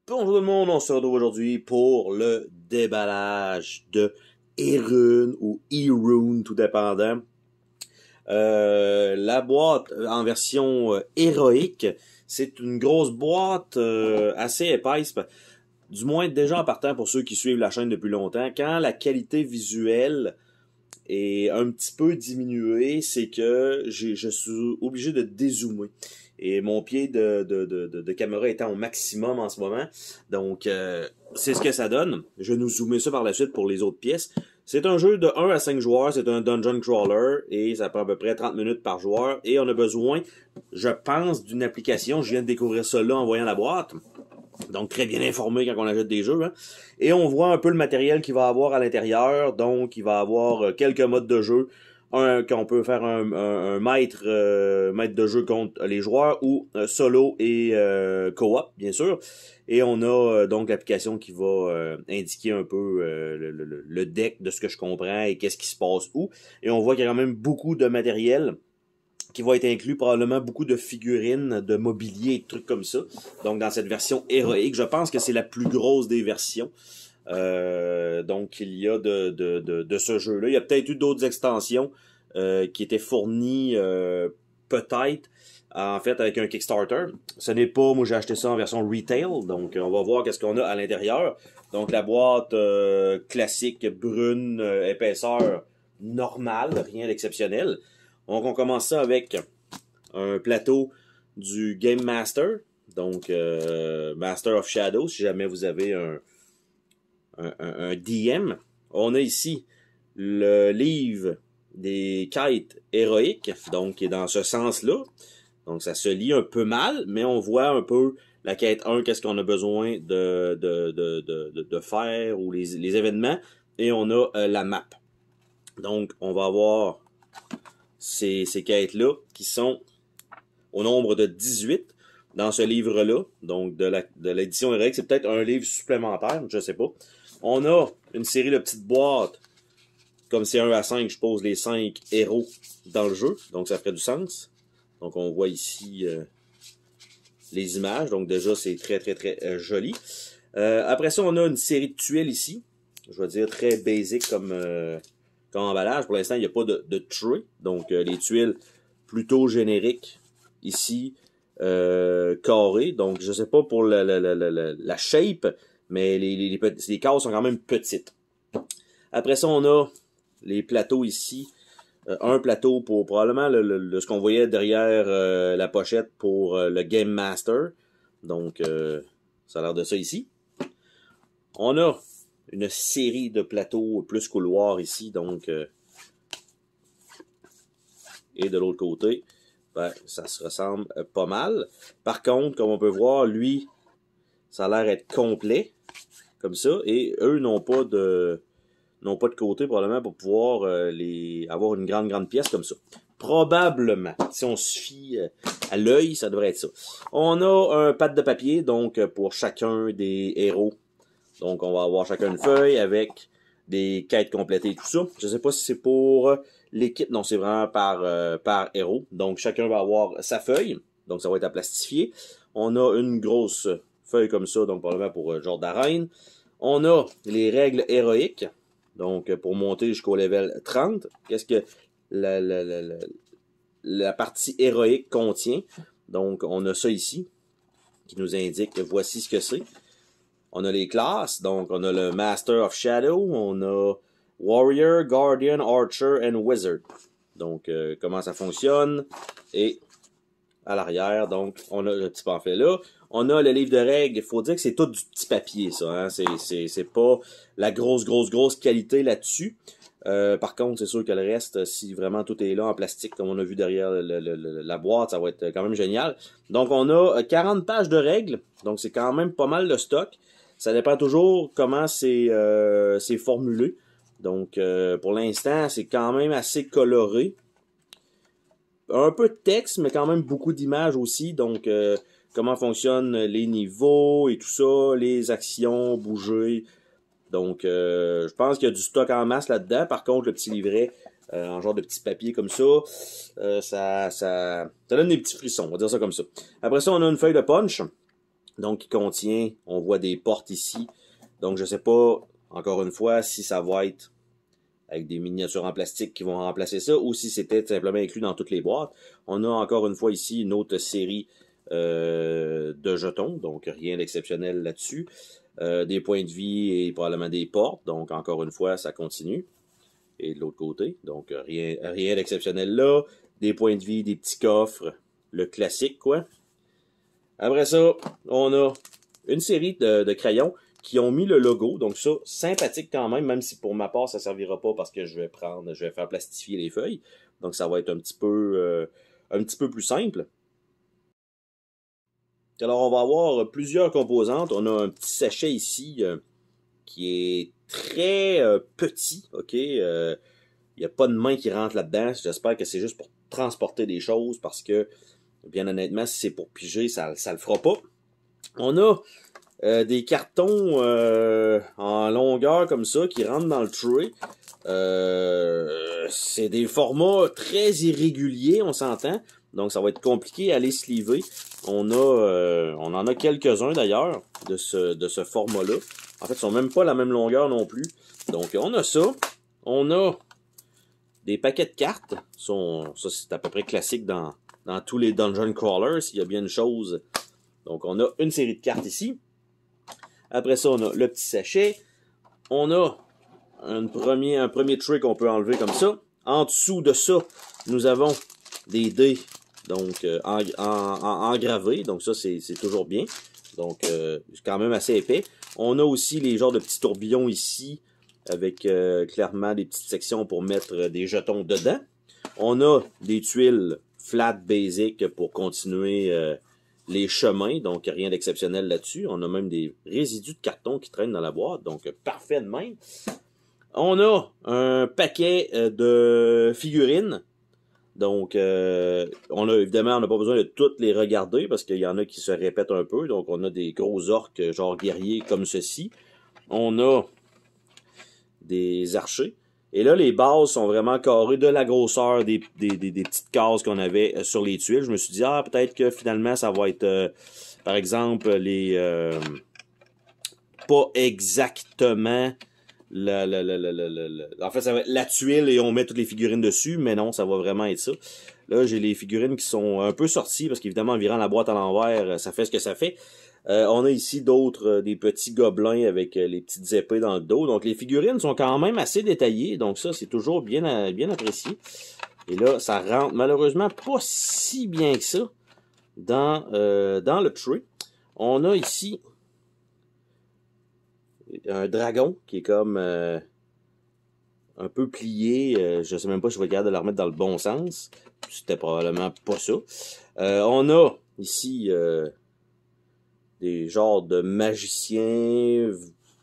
Bonjour tout le monde, on se retrouve aujourd'hui pour le déballage de Erune ou Erune, tout dépendant. La boîte en version héroïque, c'est une grosse boîte assez épaisse, du moins déjà en partant pour ceux qui suivent la chaîne depuis longtemps. Quand la qualité visuelle est un petit peu diminuée, c'est que je suis obligé de dézoomer. Et mon pied de caméra étant au maximum en ce moment. Donc, c'est ce que ça donne. Je vais nous zoomer ça par la suite pour les autres pièces. C'est un jeu de 1 à 5 joueurs. C'est un dungeon crawler. Et ça prend à peu près 30 minutes par joueur. Et on a besoin, je pense, d'une application. Je viens de découvrir ça là en voyant la boîte. Donc, très bien informé quand on achète des jeux. Hein. Et on voit un peu le matériel qu'il va avoir à l'intérieur. Donc, il va avoir quelques modes de jeu. Qu'on peut faire un maître de jeu contre les joueurs ou solo et co-op, bien sûr. Et on a donc l'application qui va indiquer un peu le deck de ce que je comprends et qu'est-ce qui se passe où. Et on voit qu'il y a quand même beaucoup de matériel qui va être inclus, probablement beaucoup de figurines, de mobilier et de trucs comme ça. Donc dans cette version héroïque, je pense que c'est la plus grosse des versions. Donc il y a de ce jeu-là. Il y a peut-être eu d'autres extensions qui étaient fournies peut-être en fait avec un Kickstarter. Ce n'est pas, moi j'ai acheté ça en version retail, donc on va voir qu'est-ce qu'on a à l'intérieur. Donc la boîte classique, brune, épaisseur normale, rien d'exceptionnel. Donc on commence ça avec un plateau du Game Master, donc Master of Shadows, si jamais vous avez un DM. On a ici le livre des quêtes héroïques, donc qui est dans ce sens-là. Donc ça se lit un peu mal, mais on voit un peu la quête 1, qu'est-ce qu'on a besoin de faire, ou les événements, et on a la map. Donc on va avoir ces quêtes-là qui sont au nombre de 18 dans ce livre-là, donc de l'édition héroïque. C'est peut-être un livre supplémentaire, je sais pas. On a une série de petites boîtes. Comme c'est 1 à 5, je pose les 5 héros dans le jeu. Donc ça ferait du sens. Donc on voit ici les images. Donc déjà c'est très joli. Après ça, on a une série de tuiles ici. Je vais dire très basic comme emballage. Pour l'instant, il n'y a pas de tray. Donc les tuiles plutôt génériques ici. Carrées. Donc je sais pas pour la shape. Mais les cases sont quand même petites. Après ça, on a les plateaux ici. Un plateau pour probablement ce qu'on voyait derrière la pochette pour le Game Master. Donc, ça a l'air de ça ici. On a une série de plateaux plus couloirs ici. Donc, et de l'autre côté, ben, ça se ressemble pas mal. Par contre, comme on peut voir, lui, ça a l'air d'être complet. Comme ça, et eux n'ont pas de côté probablement pour pouvoir avoir une grande pièce comme ça. Probablement, si on se fie à l'œil, ça devrait être ça. On a un pad de papier, donc pour chacun des héros. Donc on va avoir chacun une feuille avec des quêtes complétées et tout ça. Je sais pas si c'est pour l'équipe, non, c'est vraiment par héros. Donc chacun va avoir sa feuille, donc ça va être à plastifier. On a une grosse feuille comme ça, donc probablement pour genre d'arène. On a les règles héroïques, donc pour monter jusqu'au level 30. Qu'est-ce que la partie héroïque contient? Donc on a ça ici, qui nous indique que voici ce que c'est. On a les classes, donc on a le Master of Shadow, on a Warrior, Guardian, Archer and Wizard. Donc comment ça fonctionne, et à l'arrière, donc on a le petit pamphlet là. On a le livre de règles. Il faut dire que c'est tout du petit papier, ça. Hein? C'est pas la grosse qualité là-dessus. Par contre, c'est sûr que le reste, si vraiment tout est là en plastique, comme on a vu derrière la boîte, ça va être quand même génial. Donc, on a 40 pages de règles. Donc, c'est quand même pas mal de stock. Ça dépend toujours comment c'est formulé. Donc, pour l'instant, c'est quand même assez coloré. Un peu de texte, mais quand même beaucoup d'images aussi. Donc, comment fonctionnent les niveaux et tout ça, les actions, bouger. Donc, je pense qu'il y a du stock en masse là-dedans. Par contre, le petit livret, en genre de petit papier comme ça, ça donne des petits frissons, on va dire ça comme ça. Après ça, on a une feuille de punch. Donc, qui contient, on voit des portes ici. Donc, je sais pas, encore une fois, si ça va être avec des miniatures en plastique qui vont remplacer ça, ou si c'était simplement inclus dans toutes les boîtes. On a encore une fois ici une autre série de jetons, donc rien d'exceptionnel là-dessus. Des points de vie et probablement des portes, donc encore une fois, ça continue. Et de l'autre côté, donc rien d'exceptionnel là. Des points de vie, des petits coffres, le classique, quoi. Après ça, on a une série de crayons qui ont mis le logo, donc ça, sympathique quand même si pour ma part, ça servira pas parce que je vais faire plastifier les feuilles. Donc ça va être un petit peu plus simple. Alors on va avoir plusieurs composantes. On a un petit sachet ici qui est très petit, ok? Il n'y a pas de main qui rentre là-dedans. J'espère que c'est juste pour transporter des choses parce que, bien honnêtement, si c'est pour piger, ça le fera pas. On a des cartons en longueur comme ça qui rentrent dans le tray. C'est des formats très irréguliers, on s'entend. Donc ça va être compliqué à les sliver. On en a quelques-uns d'ailleurs de ce format-là. En fait, ils sont même pas la même longueur non plus. Donc on a ça. On a des paquets de cartes. Ça c'est à peu près classique dans tous les dungeon crawlers. S'il y a bien une chose. Donc on a une série de cartes ici. Après ça, on a le petit sachet. On a un premier tray qu'on peut enlever comme ça. En dessous de ça, nous avons des dés donc engravés. Donc ça, c'est toujours bien. Donc, c'est quand même assez épais. On a aussi les genres de petits tourbillons ici avec clairement des petites sections pour mettre des jetons dedans. On a des tuiles flat basic pour continuer les chemins, donc rien d'exceptionnel là-dessus. On a même des résidus de carton qui traînent dans la boîte, donc parfait de même. On a un paquet de figurines. Donc, on n'a pas besoin de toutes les regarder parce qu'il y en a qui se répètent un peu. Donc, on a des gros orques genre guerriers comme ceci. On a des archers. Et là, les bases sont vraiment carrées de la grosseur des petites cases qu'on avait sur les tuiles. Je me suis dit, peut-être que finalement, ça va être, par exemple, pas exactement en fait, ça va être la tuile et on met toutes les figurines dessus, mais non, ça va vraiment être ça. Là, j'ai les figurines qui sont un peu sorties, parce qu'évidemment, en virant la boîte à l'envers, ça fait ce que ça fait. On a ici d'autres, des petits gobelins avec les petites épées dans le dos. Donc, les figurines sont quand même assez détaillées. Donc, ça, c'est toujours bien apprécié. Et là, ça rentre malheureusement pas si bien que ça dans le tray. On a ici un dragon qui est comme un peu plié. Je sais même pas si je vais être capable de la remettre dans le bon sens. C'était probablement pas ça. On a ici des genres de magiciens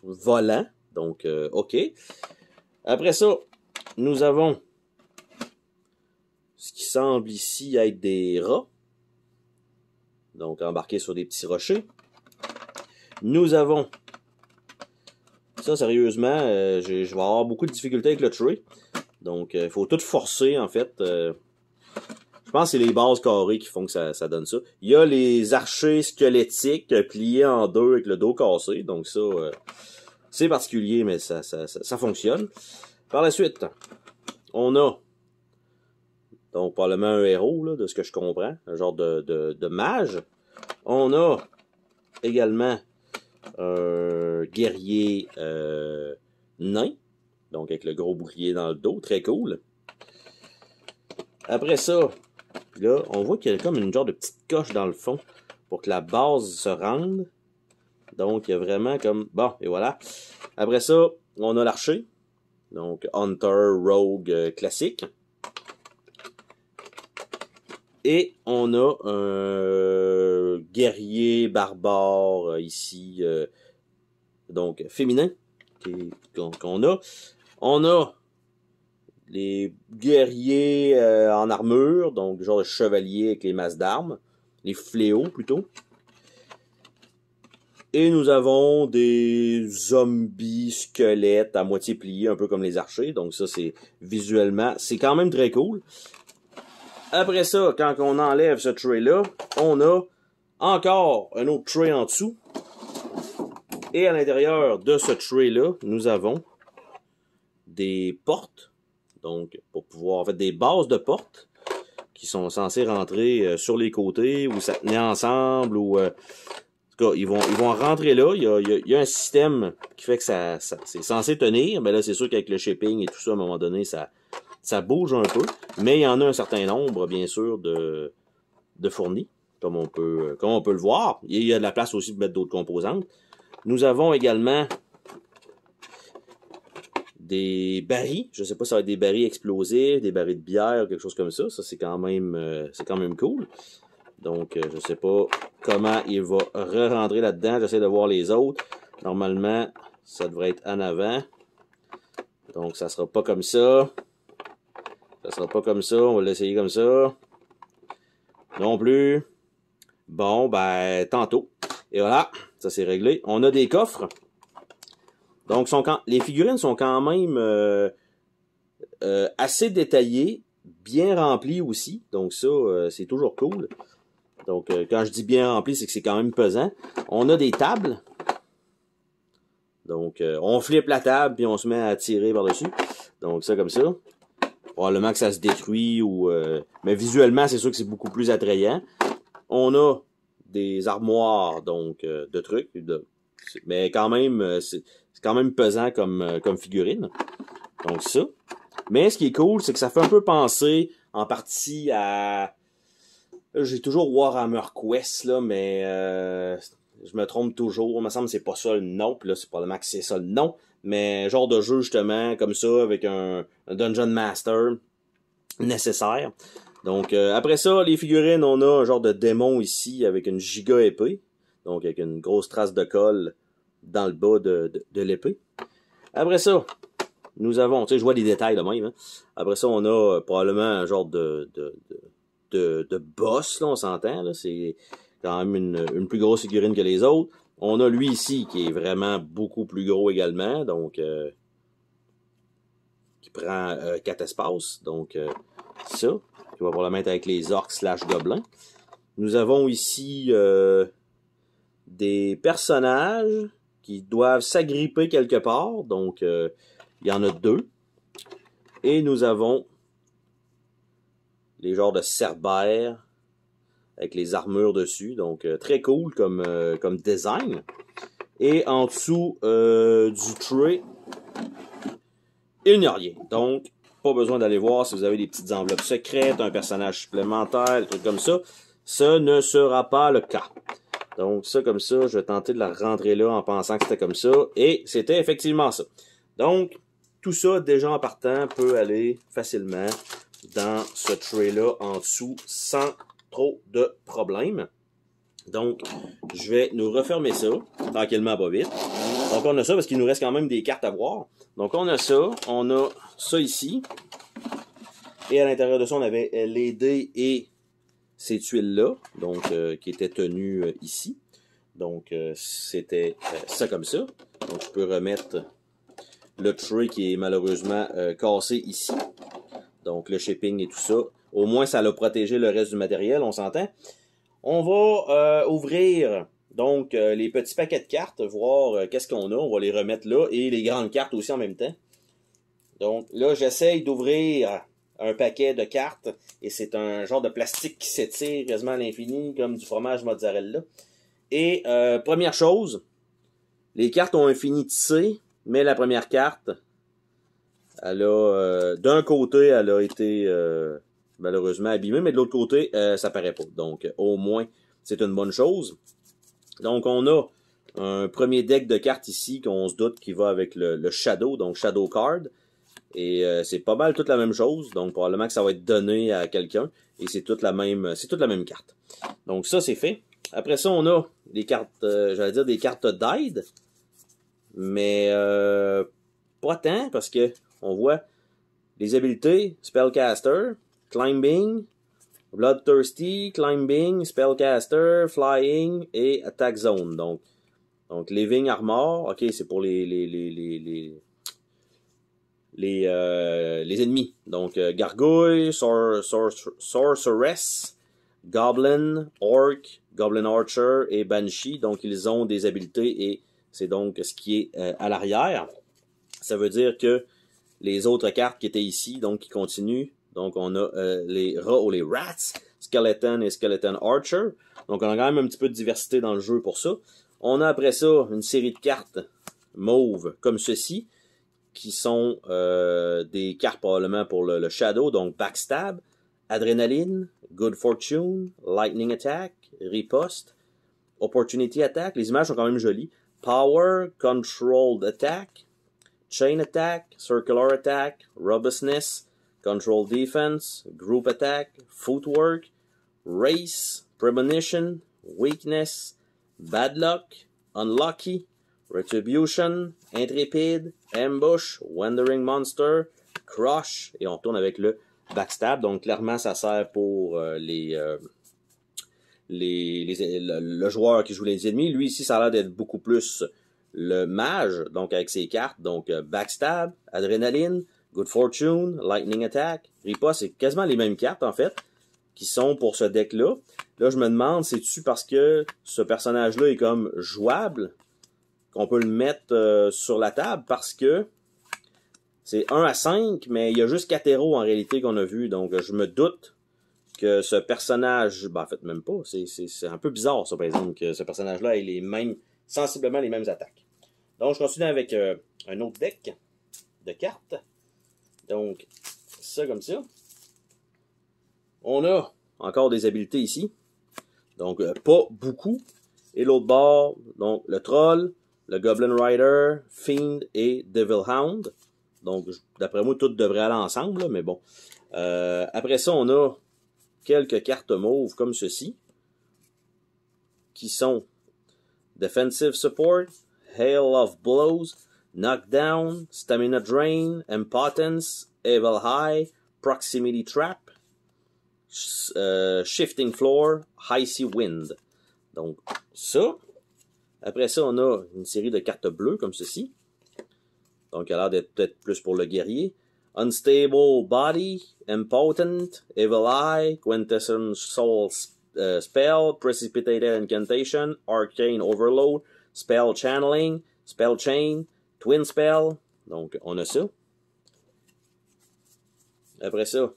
volants. Donc, OK. Après ça, nous avons ce qui semble ici être des rats. Donc, embarqués sur des petits rochers. Nous avons... Ça, sérieusement, je vais avoir beaucoup de difficultés avec le tray. Donc, il faut tout forcer, en fait. Je pense que c'est les bases carrées qui font que ça donne ça. Il y a les archers squelettiques pliés en deux avec le dos cassé. Donc ça, c'est particulier, mais ça fonctionne. Par la suite, on a donc probablement un héros, là, de ce que je comprends. Un genre de mage. On a également un guerrier nain. Donc avec le gros bouclier dans le dos. Très cool. Après ça, là, on voit qu'il y a comme une genre de petite coche dans le fond pour que la base se rende. Donc, il y a vraiment comme... Bon, et voilà. Après ça, on a l'archer. Donc, Hunter, Rogue, classique. Et on a un guerrier barbare ici, donc féminin, qu'on a. On a les guerriers en armure, donc genre de chevaliers avec les masses d'armes, les fléaux plutôt. Et nous avons des zombies squelettes à moitié pliés, un peu comme les archers. Donc ça, c'est visuellement, c'est quand même très cool. Après ça, quand on enlève ce tray-là, on a Encore un autre tray en dessous. Et à l'intérieur de ce tray-là, nous avons des portes. Donc, pour pouvoir, en fait, des bases de portes qui sont censées rentrer sur les côtés ou ça tenait ensemble ou... en tout cas, ils vont rentrer là. Il y a un système qui fait que c'est censé tenir. Mais là, c'est sûr qu'avec le shipping et tout ça, à un moment donné, ça bouge un peu. Mais il y en a un certain nombre, bien sûr, de fournis, comme on peut le voir. Il y a de la place aussi pour mettre d'autres composantes. Nous avons également des barils. Je ne sais pas si ça va être des barils explosifs, des barils de bière, quelque chose comme ça. Ça, c'est quand même cool. Donc, je ne sais pas comment il va re-rentrer là-dedans. J'essaie de voir les autres. Normalement, ça devrait être en avant. Donc, ça sera pas comme ça. Ça sera pas comme ça. On va l'essayer comme ça. Non plus. Bon, ben, tantôt. Et voilà, ça c'est réglé. On a des coffres. Donc, les figurines sont quand même assez détaillées, bien remplies aussi. Donc ça, c'est toujours cool. Donc, quand je dis bien rempli, c'est que c'est quand même pesant. On a des tables. Donc, on flippe la table, puis on se met à tirer par-dessus. Donc, ça comme ça. Probablement que ça se détruit, ou mais visuellement, c'est sûr que c'est beaucoup plus attrayant. On a des armoires, donc, de trucs. Mais quand même, c'est quand même pesant comme figurine. Donc, ça. Mais ce qui est cool, c'est que ça fait un peu penser, en partie, à... J'ai toujours Warhammer Quest, là, mais je me trompe toujours. Il me semble que c'est pas ça le nom. Puis là, c'est probablement que c'est ça le nom. Mais genre de jeu, justement, comme ça, avec un Dungeon Master nécessaire. Donc, après ça, les figurines, on a un genre de démon ici, avec une giga épée. Donc, avec une grosse trace de colle dans le bas de l'épée. Après ça, nous avons, tu sais, je vois des détails de même. Hein. Après ça, on a probablement un genre de boss, là, on s'entend. Là, c'est quand même une plus grosse figurine que les autres. On a lui ici qui est vraiment beaucoup plus gros également, donc qui prend 4 espaces. Donc ça, qui va pouvoir le mettre avec les orques / gobelins. Nous avons ici des personnages qui doivent s'agripper quelque part. Donc il y en a 2. Et nous avons les genres de cerbères avec les armures dessus. Donc, très cool comme design. Et en dessous du tray, il n'y a rien. Donc, pas besoin d'aller voir si vous avez des petites enveloppes secrètes, un personnage supplémentaire, des trucs comme ça. Ce ne sera pas le cas. Donc, ça comme ça, je vais tenter de la rentrer là en pensant que c'était comme ça. Et c'était effectivement ça. Donc, tout ça, déjà en partant, peut aller facilement dans ce tray-là en dessous sans trop de problèmes. Donc, je vais nous refermer ça, tranquillement, pas vite. Donc, on a ça parce qu'il nous reste quand même des cartes à voir. Donc, on a ça ici. Et à l'intérieur de ça, on avait les dés et ces tuiles-là, donc qui étaient tenues ici. Donc, c'était ça comme ça. Donc, je peux remettre le tray qui est malheureusement cassé ici. Donc, le shipping et tout ça. Au moins, ça l'a protégé le reste du matériel, on s'entend. On va ouvrir donc les petits paquets de cartes, voir qu'est-ce qu'on a. On va les remettre là et les grandes cartes aussi en même temps. Donc, là, j'essaye d'ouvrir un paquet de cartes et c'est un genre de plastique qui s'étire quasiment à l'infini, comme du fromage mozzarella. Et première chose, les cartes ont un fini tissé, mais la première carte, elle a d'un côté, elle a été malheureusement abîmée, mais de l'autre côté, ça paraît pas. Donc, au moins, c'est une bonne chose. Donc, on a un premier deck de cartes ici qu'on se doute qui va avec le Shadow, donc Shadow Card. Et c'est pas mal toute la même chose, donc probablement que ça va être donné à quelqu'un. Et c'est toute la même carte. Donc ça, c'est fait. Après ça, on a des cartes, j'allais dire des cartes d'aide. Mais pas tant, parce que on voit les habiletés, Spellcaster, Climbing, Bloodthirsty, Climbing, Spellcaster, Flying et Attack Zone. Donc Living Armor, ok, c'est pour les ennemis. Donc Gargouille, Sorceress, Goblin, Orc, Goblin Archer et Banshee. Donc, ils ont des habiletés et c'est donc ce qui est à l'arrière. Ça veut dire que les autres cartes qui étaient ici, donc qui continuent. Donc, on a les rats ou les rats, Skeleton et Skeleton Archer. Donc, on a quand même un petit peu de diversité dans le jeu pour ça. On a après ça une série de cartes mauves comme ceci, qui sont des cartes probablement pour le Shadow, donc Backstab, Adrenaline, Good Fortune, Lightning Attack, Riposte, Opportunity Attack. Les images sont quand même jolies. Power, Controlled Attack, Chain Attack, Circular Attack, Robustness, Control Defense, Group Attack, Footwork, Race, Premonition, Weakness, Bad Luck, Unlucky, Retribution, Intrépide, Ambush, Wandering Monster, Crush, et on tourne avec le Backstab. Donc clairement ça sert pour le joueur qui joue les ennemis. Lui ici ça a l'air d'être beaucoup plus le mage, donc avec ses cartes, donc Backstab, Adrenaline, Good Fortune, Lightning Attack, Riposte, c'est quasiment les mêmes cartes en fait, qui sont pour ce deck-là. Là, je me demande, c'est-tu parce que ce personnage-là est comme jouable, qu'on peut le mettre sur la table, parce que c'est 1 à 5, mais il y a juste 4 héros en réalité qu'on a vu, donc je me doute que ce personnage, ben en fait même pas, c'est un peu bizarre ça par exemple, que ce personnage-là ait les mêmes, sensiblement les mêmes attaques. Donc je continue avec un autre deck de cartes. Donc, ça comme ça. On a encore des habiletés ici. Donc, pas beaucoup. Et l'autre bord, donc le Troll, le Goblin Rider, Fiend et Devil Hound. Donc, d'après moi, tout devrait aller ensemble, là, mais bon. Après ça, on a quelques cartes mauves comme ceci, qui sont Defensive Support, Hail of Blows, Knockdown, Stamina Drain, Impotence, Evil High, Proximity Trap, Shifting Floor, Icy Wind. Donc, ça. Après ça, on a une série de cartes bleues comme ceci. Donc, il a l'air d'être peut-être plus pour le guerrier. Unstable Body, Impotent, Evil Eye, Quintessence Soul Spell, Precipitated Incantation, Arcane Overload, Spell Channeling, Spell Chain, Twin Spell. Donc, on a ça. Après ça,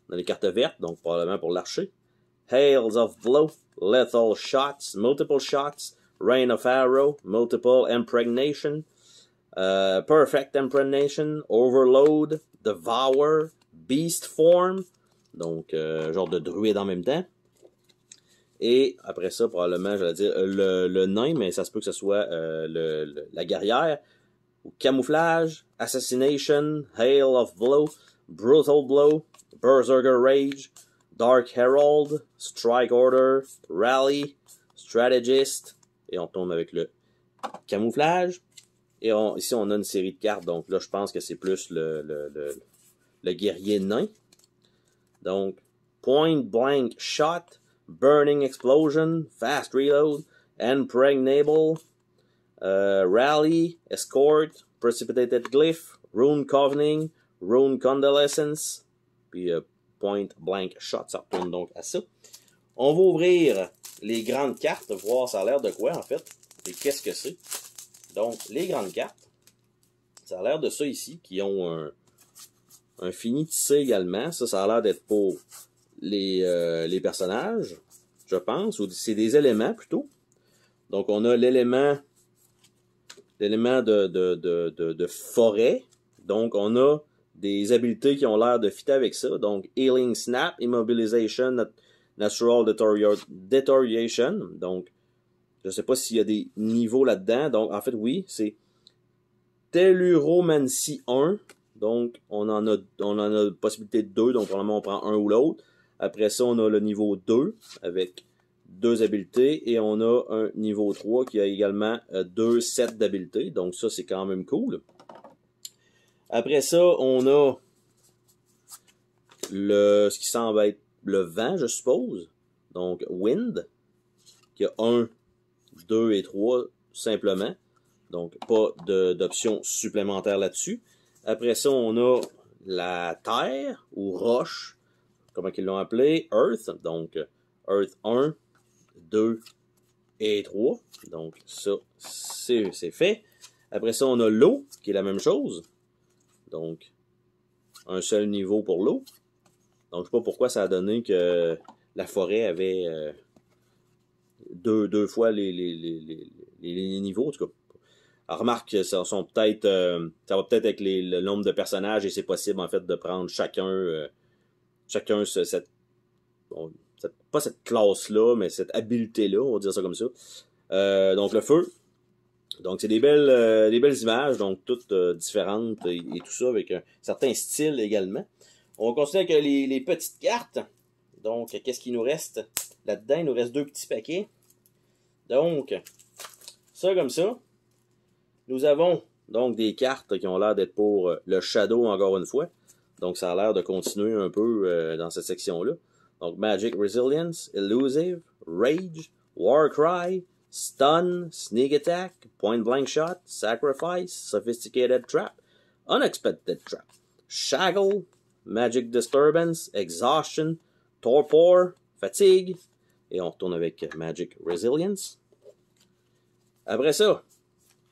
on a les cartes vertes, donc probablement pour l'archer. Hails of Blow, Lethal Shots, Multiple Shots, Rain of Arrow, Multiple Impregnation, Perfect Impregnation, Overload, Devour, Beast Form, donc genre de druide en même temps. Et après ça, probablement, j'allais dire le nain, mais ça se peut que ce soit la guerrière. Camouflage, Assassination, Hail of Blow, Brutal Blow, Berserker Rage, Dark Herald, Strike Order, Rally, Strategist, et on tombe avec le camouflage. Et ici, on a une série de cartes, donc là, je pense que c'est plus le guerrier nain. Donc, Point Blank Shot, Burning Explosion, Fast Reload, Impregnable, Rally, Escort, Precipitated Glyph, Rune Covening, Rune Convalescence, puis Point Blank Shot, ça retourne donc à ça. On va ouvrir les grandes cartes, voir ça a l'air de quoi en fait, et qu'est-ce que c'est. Donc, les grandes cartes, ça a l'air de ça ici, qui ont un fini tissé également. Ça a l'air d'être pour les personnages, je pense, ou c'est des éléments plutôt. Donc, on a l'élément de forêt. Donc, on a des habiletés qui ont l'air de fitter avec ça. Donc, Healing Snap, Immobilization, Natural Deterioration. Donc, je ne sais pas s'il y a des niveaux là-dedans. Donc, en fait, oui, c'est Telluromancy 1. Donc, on en a possibilité de 2. Donc, probablement, on prend un ou l'autre. Après ça, on a le niveau 2 avec 2 habiletés. Et on a un niveau 3 qui a également 2 sets d'habiletés. Donc, ça, c'est quand même cool. Après ça, on a ce qui semble être le vent, je suppose. Donc, Wind, qui a 1, 2 et 3 simplement. Donc, pas d'option supplémentaire là-dessus. Après ça, on a la terre ou roche, comment ils l'ont appelé, Earth. Donc, Earth 1, 2 et 3. Donc, ça, c'est fait. Après ça, on a l'eau, qui est la même chose. Donc, un seul niveau pour l'eau. Donc, je sais pas pourquoi ça a donné que la forêt avait deux fois les niveaux, en tout cas. Alors, remarque, ça sont peut-être, ça va peut-être avec le nombre de personnages et c'est possible, en fait, de prendre chacun bon, pas cette classe-là, mais cette habileté-là, on va dire ça comme ça. Donc, le feu. Donc, c'est des belles images, donc toutes différentes et tout ça, avec un certain style également. On va continuer avec les petites cartes. Donc, qu'est-ce qu'il nous reste là-dedans? Il nous reste 2 petits paquets. Donc, ça comme ça. Nous avons donc des cartes qui ont l'air d'être pour le Shadow encore une fois. Donc, ça a l'air de continuer un peu dans cette section-là. Donc, Magic Resilience, Elusive, Rage, Warcry, Stun, Sneak Attack, Point Blank Shot, Sacrifice, Sophisticated Trap, Unexpected Trap, Shaggle, Magic Disturbance, Exhaustion, Torpor, Fatigue, et on retourne avec Magic Resilience. Après ça,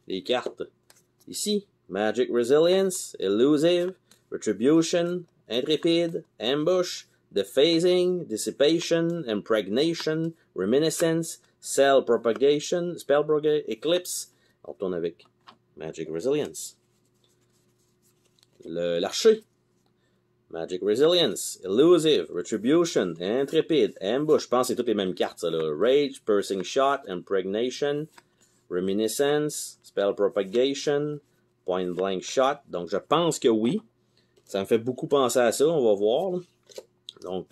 les cartes ici, Magic Resilience, Elusive, Retribution, Intrepid, Ambush, Dephasing, Dissipation, Impregnation, Reminiscence, Spell Propagation, Eclipse. On retourne avec Magic Resilience. L'archer. Magic Resilience, Elusive, Retribution, Intrepid, Ambush. Je pense que c'est toutes les mêmes cartes, ça, là. Rage, Piercing Shot, Impregnation, Reminiscence, Spell Propagation, Point Blank Shot. Donc, je pense que oui. Ça me fait beaucoup penser à ça, on va voir. Là. Donc,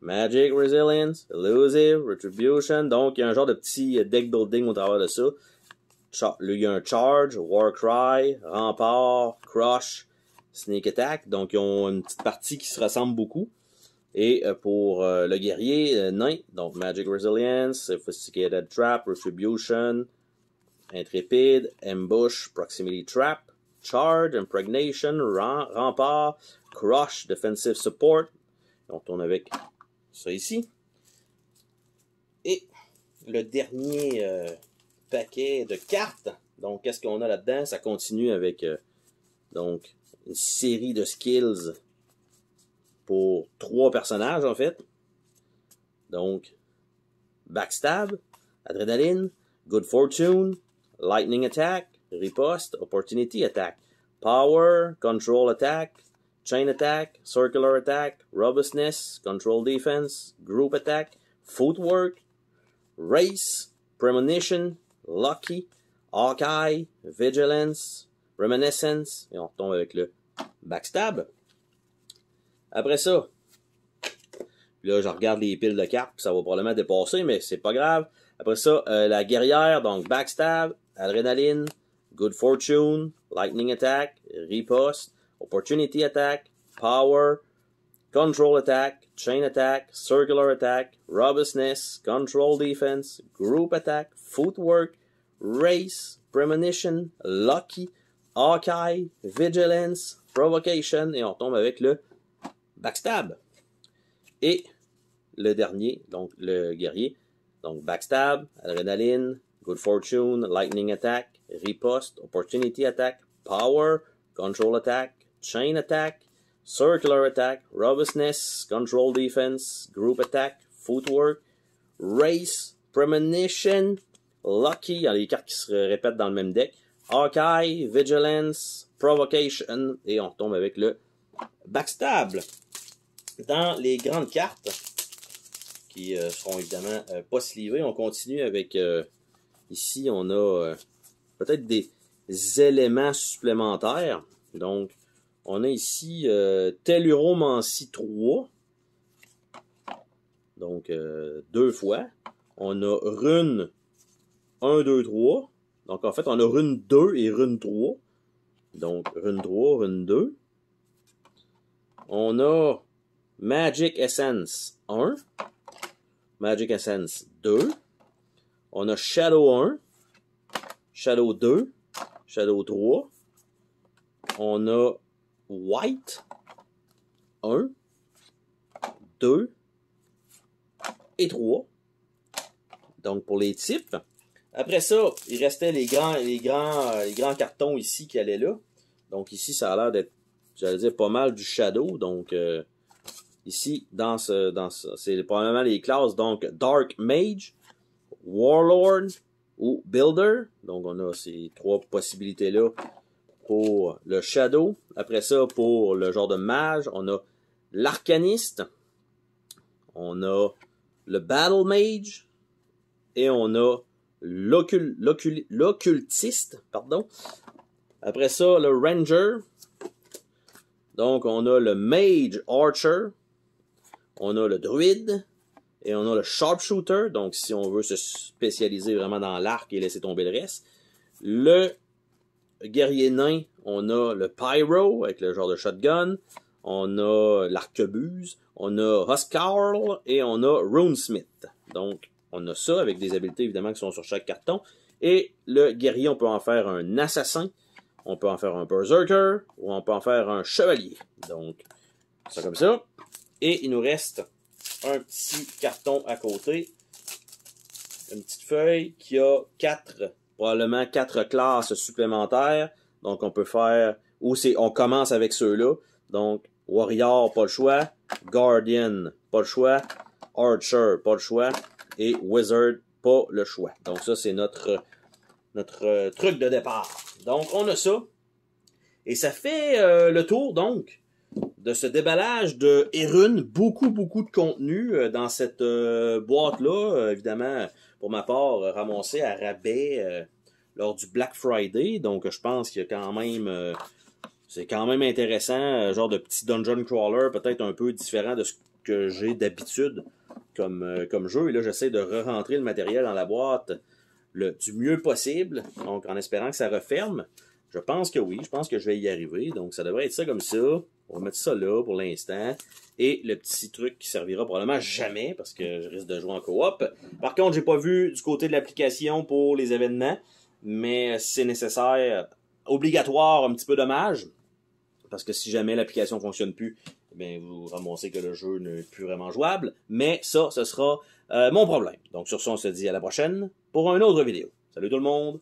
Magic Resilience, Elusive, Retribution. Donc, il y a un genre de petit deck building au travers de ça. Il y a un Charge, Warcry, Rempart, Crush, Sneak Attack. Donc, ils ont une petite partie qui se ressemble beaucoup. Et pour le guerrier, nain, donc Magic Resilience, Sophisticated Trap, Retribution, Intrepid, Ambush, Proximity Trap, Charge, Impregnation, Rempart, Crush, Defensive Support. On tourne avec ça ici. Et le dernier paquet de cartes. Donc, qu'est-ce qu'on a là-dedans? Ça continue avec donc une série de skills pour 3 personnages, en fait. Donc, Backstab, Adrenaline, Good Fortune, Lightning Attack, Riposte, Opportunity Attack, Power, Control Attack, Chain Attack, Circular Attack, Robustness, Control Defense, Group Attack, Footwork, Race, Premonition, Lucky, Hawkeye, Vigilance, Reminiscence, et on retombe avec le Backstab. Après ça, là, je regarde les piles de cartes, puis ça va probablement dépasser, mais c'est pas grave. Après ça, la guerrière, donc Backstab, Adrenaline, Good Fortune, Lightning Attack, Riposte, Opportunity Attack, Power, Control Attack, Chain Attack, Circular Attack, Robustness, Control Defense, Group Attack, Footwork, Race, Premonition, Lucky, Hawkeye, Vigilance, Provocation, et on tombe avec le Backstab. Et le dernier, donc le guerrier, donc Backstab, Adrenaline, Good Fortune, Lightning Attack, Riposte, Opportunity Attack, Power, Control Attack, Chain Attack, Circular Attack, Robustness, Control Defense, Group Attack, Footwork, Race, Premonition, Lucky, il y a les cartes qui se répètent dans le même deck, Hawkeye, Vigilance, Provocation, et on retombe avec le Backstab. Dans les grandes cartes, qui seront évidemment pas slivées, on continue avec, ici on a peut-être des éléments supplémentaires. Donc, on a ici Telluromancie 3, donc 2 fois. On a Rune 1, 2, 3. Donc, en fait, on a Rune 2 et Rune 3. Donc, Rune 3, Rune 2. On a Magic Essence 1, Magic Essence 2, on a Shadow 1, Shadow 2, Shadow 3, on a White 1, 2 et 3, Donc, pour les types. Après ça, il restait les grands cartons ici qui allaient là. Donc, ici, ça a l'air d'être, j'allais dire, pas mal du Shadow. Donc, ici, c'est probablement les classes. Donc, Dark Mage, Warlord ou Builder. Donc, on a ces trois possibilités-là pour le Shadow. Après ça, pour le genre de mage, on a l'Arcaniste. On a le Battle Mage. Et on a l'Occultiste. Pardon. Après ça, le Ranger. Donc, on a le Mage Archer. On a le Druide. Et on a le Sharpshooter. Donc, si on veut se spécialiser vraiment dans l'arc et laisser tomber le reste. Le Guerrier Nain, on a le Pyro avec le genre de shotgun. On a l'Arquebuse. On a Huskarl. Et on a Runesmith. Donc, on a ça avec des habiletés évidemment qui sont sur chaque carton. Et le guerrier, on peut en faire un assassin. On peut en faire un berserker. Ou on peut en faire un chevalier. Donc, ça comme ça. Et il nous reste un petit carton à côté. Une petite feuille qui a probablement 4 classes supplémentaires. Donc, on peut faire... on commence avec ceux-là. Donc, Warrior, pas le choix. Guardian, pas le choix. Archer, pas le choix. Et Wizard, pas le choix. Donc, ça, c'est notre truc de départ. Donc, on a ça. Et ça fait le tour, donc, de ce déballage de Erun. Beaucoup de contenu dans cette boîte-là. Évidemment, pour ma part, ramassé à rabais lors du Black Friday. Donc, je pense qu'il y a quand même... c'est quand même intéressant. Genre de petit dungeon crawler, peut-être un peu différent de ce que j'ai d'habitude comme jeu. Et là, j'essaie de re-rentrer le matériel dans la boîte du mieux possible. Donc, en espérant que ça referme. Je pense que oui. Je pense que je vais y arriver. Donc, ça devrait être ça comme ça. On va mettre ça là pour l'instant. Et le petit truc qui servira probablement jamais parce que je risque de jouer en coop. Par contre, j'ai pas vu du côté de l'application pour les événements. Mais c'est nécessaire, obligatoire, un petit peu dommage. Parce que si jamais l'application ne fonctionne plus, bien, vous ramassez que le jeu n'est plus vraiment jouable. Mais ça, ce sera mon problème. Donc sur ça, on se dit à la prochaine pour une autre vidéo. Salut tout le monde!